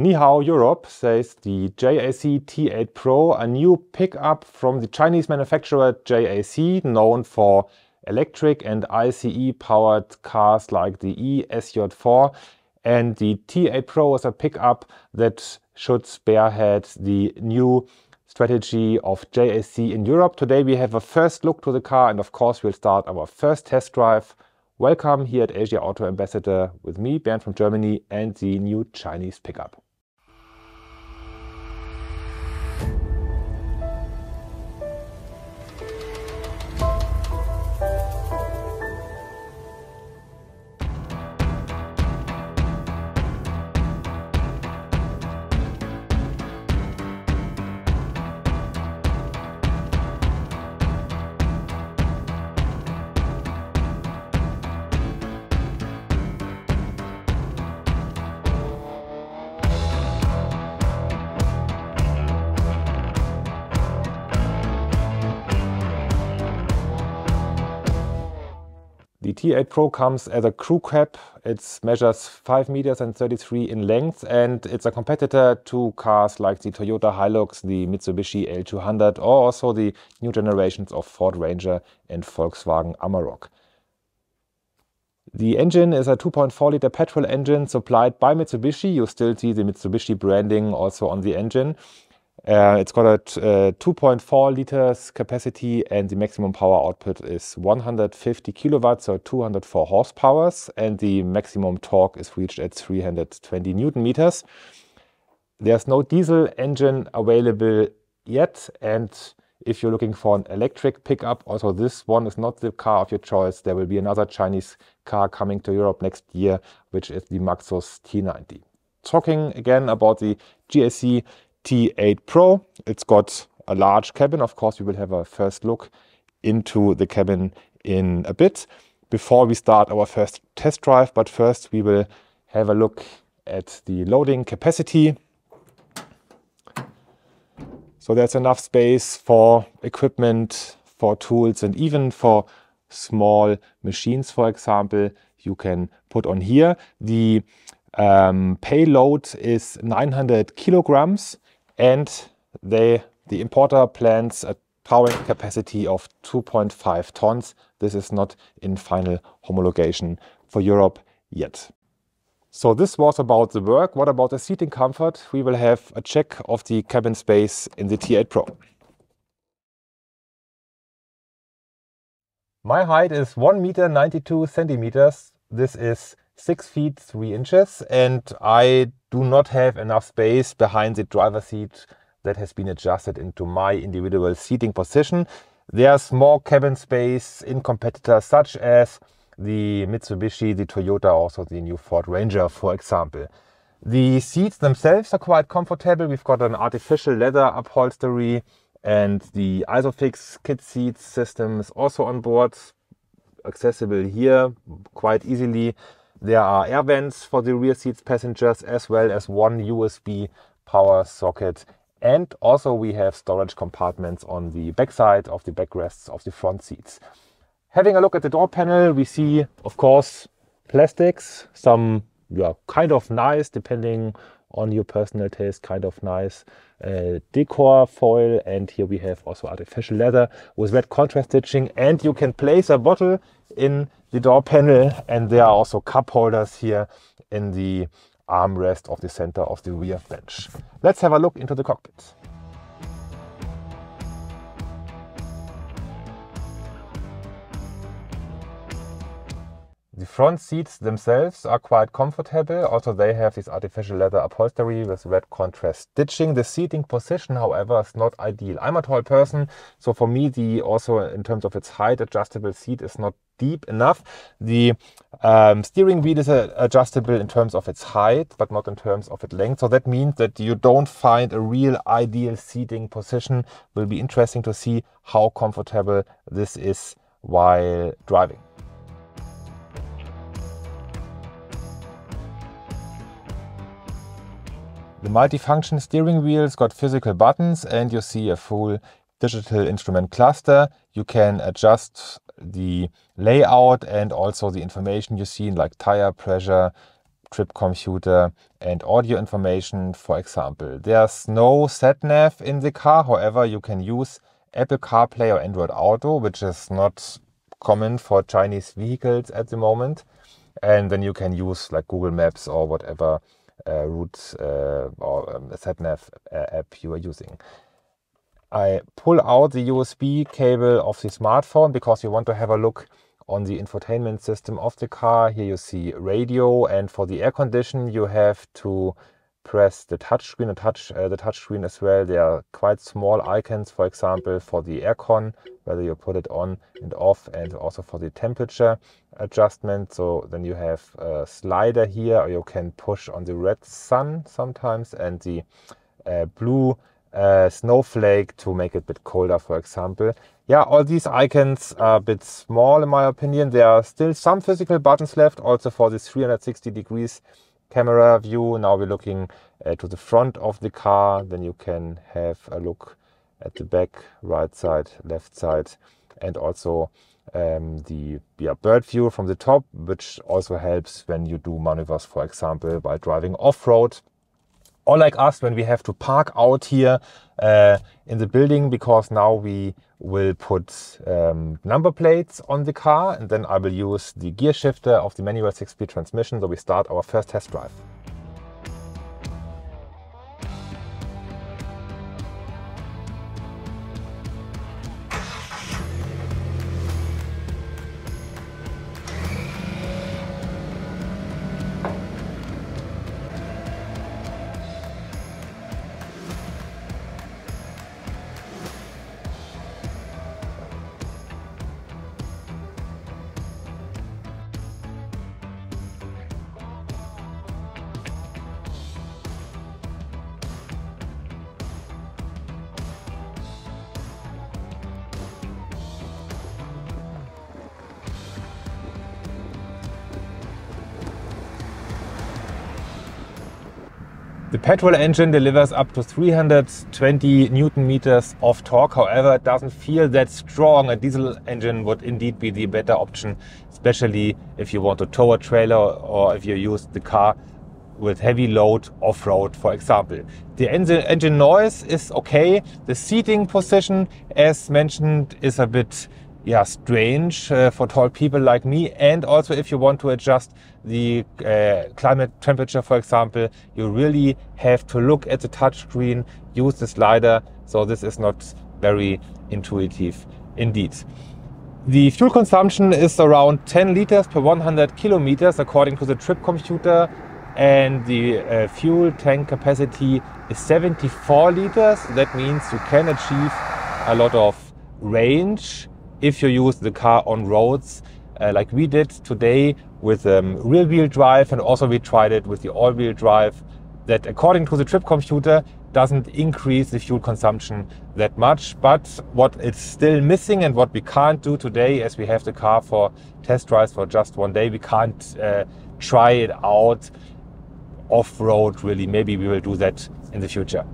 Ni hao Europe, says the JAC T8 PRO, a new pickup from the Chinese manufacturer JAC, known for electric and ICE powered cars like the eSJ4. And the T8 Pro is a pickup that should spearhead the new strategy of JAC in Europe. Today we have a first look to the car, and of course we'll start our first test drive. Welcome here at Asia Auto Ambassador with me, Bernd from Germany, and the new Chinese pickup. The T8 Pro comes as a crew cab. It measures 5 meters and 33 in length, and it's a competitor to cars like the Toyota Hilux, the Mitsubishi L200, or also the new generations of Ford Ranger and Volkswagen Amarok. The engine is a 2.4-liter petrol engine supplied by Mitsubishi. You still see the Mitsubishi branding also on the engine. It's got a 2.4 liters capacity, and the maximum power output is 150 kilowatts, or 204 horsepower, and the maximum torque is reached at 320 Newton meters. There's no diesel engine available yet, and if you're looking for an electric pickup, also this one is not the car of your choice. There will be another Chinese car coming to Europe next year, which is the Maxus T90. Talking again about the JAC T8 Pro, it's got a large cabin. Of course, we will have a first look into the cabin in a bit before we start our first test drive. But first we will have a look at the loading capacity. So there's enough space for equipment, for tools, and even for small machines, for example, you can put on here. The payload is 900 kilograms. And the importer plans a towing capacity of 2.5 tons. This is not in final homologation for Europe yet. So this was about the work. What about the seating comfort? We will have a check of the cabin space in the T8 Pro. My height is 1 meter 92 centimeters. This is 6 feet 3 inches, and I do not have enough space behind the driver's seat that has been adjusted into my individual seating position. There's more cabin space in competitors such as the Mitsubishi, the Toyota, also the new Ford Ranger, for example. The seats themselves are quite comfortable. We've got an artificial leather upholstery, and the Isofix kit seat system is also on board, accessible here quite easily. There are air vents for the rear seats passengers, as well as one USB power socket. And also we have storage compartments on the back side of the backrests of the front seats. Having a look at the door panel, we see, of course, plastics, some kind of nice, depending on your personal taste, kind of nice decor foil. And here we have also artificial leather with red contrast stitching, and you can place a bottle in the door panel, and there are also cup holders here in the armrest of the center of the rear bench. Let's have a look into the cockpit. The front seats themselves are quite comfortable. Also, they have this artificial leather upholstery with red contrast stitching. The seating position, however, is not ideal. I'm a tall person, so for me, also in terms of its height, adjustable seat is not deep enough. The steering wheel is adjustable in terms of its height, but not in terms of its length. So that means that you don't find a real ideal seating position. Will be interesting to see how comfortable this is while driving. The multifunction steering wheel's got physical buttons, and you see a full digital instrument cluster. You can adjust the layout and also the information you see, like tire pressure, trip computer, and audio information, for example. There's no sat-nav in the car, however you can use Apple CarPlay or Android Auto, which is not common for Chinese vehicles at the moment. And then you can use like Google Maps or whatever route or sat-nav app you are using. I pull out the USB cable of the smartphone because you want to have a look on the infotainment system of the car. Here you see radio, and for the air condition you have to press the touchscreen and touch the touchscreen as well. There are quite small icons, for example, for the aircon, whether you put it on and off, and also for the temperature adjustment. So then you have a slider here, or you can push on the red sun sometimes, and the blue snowflake to make it a bit colder, for example. Yeah, all these icons are a bit small in my opinion. There are still some physical buttons left, also for this 360 degrees camera view. Now we're looking to the front of the car, then you can have a look at the back, right side, left side, and also the bird view from the top, which also helps when you do maneuvers, for example, while driving off-road. Or like us, when we have to park out here in the building, because now we will put number plates on the car, and then I will use the gear shifter of the manual 6-speed transmission. So we start our first test drive. The petrol engine delivers up to 320 Newton meters of torque. However, it doesn't feel that strong. A diesel engine would indeed be the better option, especially if you want to tow a trailer or if you use the car with heavy load off-road, for example. The engine noise is okay. The seating position, as mentioned, is a bit strange for tall people like me. And also if you want to adjust the climate temperature, for example, you really have to look at the touchscreen, use the slider. So this is not very intuitive indeed. The fuel consumption is around 10 liters per 100 kilometers according to the trip computer, and the fuel tank capacity is 74 liters. That means you can achieve a lot of range if you use the car on roads like we did today with rear-wheel drive, and also we tried it with the all-wheel drive. That, according to the trip computer, doesn't increase the fuel consumption that much. But what it's still missing, and what we can't do today, as we have the car for test drives for just one day, we can't try it out off-road really. Maybe we will do that in the future.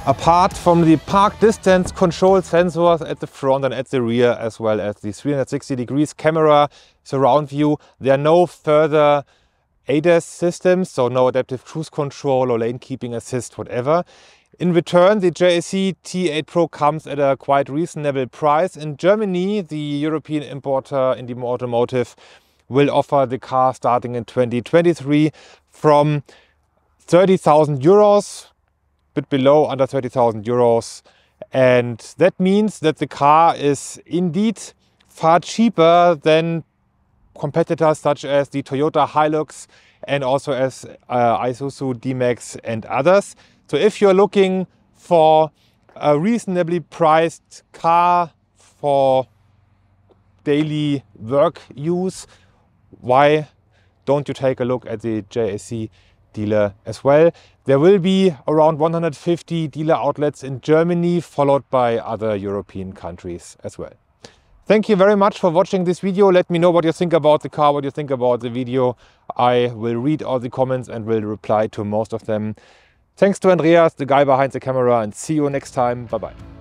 Apart from the park distance control sensors at the front and at the rear, as well as the 360 degrees camera surround view, there are no further ADAS systems, so no adaptive cruise control or lane keeping assist, whatever. In return, the JAC T8 PRO comes at a quite reasonable price. In Germany, the European importer in the automotive will offer the car starting in 2023 from 30,000 euros. Bit below, under 30,000 euros, and that means that the car is indeed far cheaper than competitors such as the Toyota Hilux and also as Isuzu, D-Max and others. So if you're looking for a reasonably priced car for daily work use, why don't you take a look at the JAC dealer as well? There will be around 150 dealer outlets in Germany, followed by other European countries as well. Thank you very much for watching this video. Let me know what you think about the car, what you think about the video. I will read all the comments and will reply to most of them. Thanks to Andreas, the guy behind the camera, and see you next time. Bye bye.